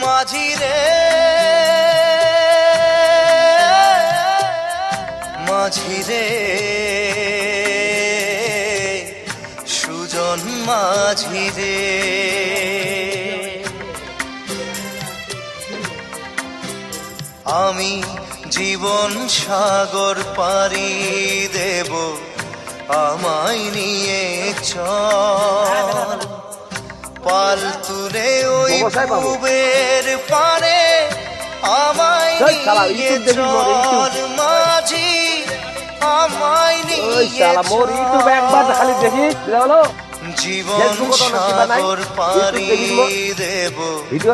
মাঝি রে মাঝি রে সুজন মাঝি রে আমি জীবন সাগর পাড়ি দেব আমায় নিয়ে চল পাল তুলে ওই পুবের পারে আমায় নিয়ে চল মাঝি আমায় নিয়ে জীবন সাগর পাড়ি দেব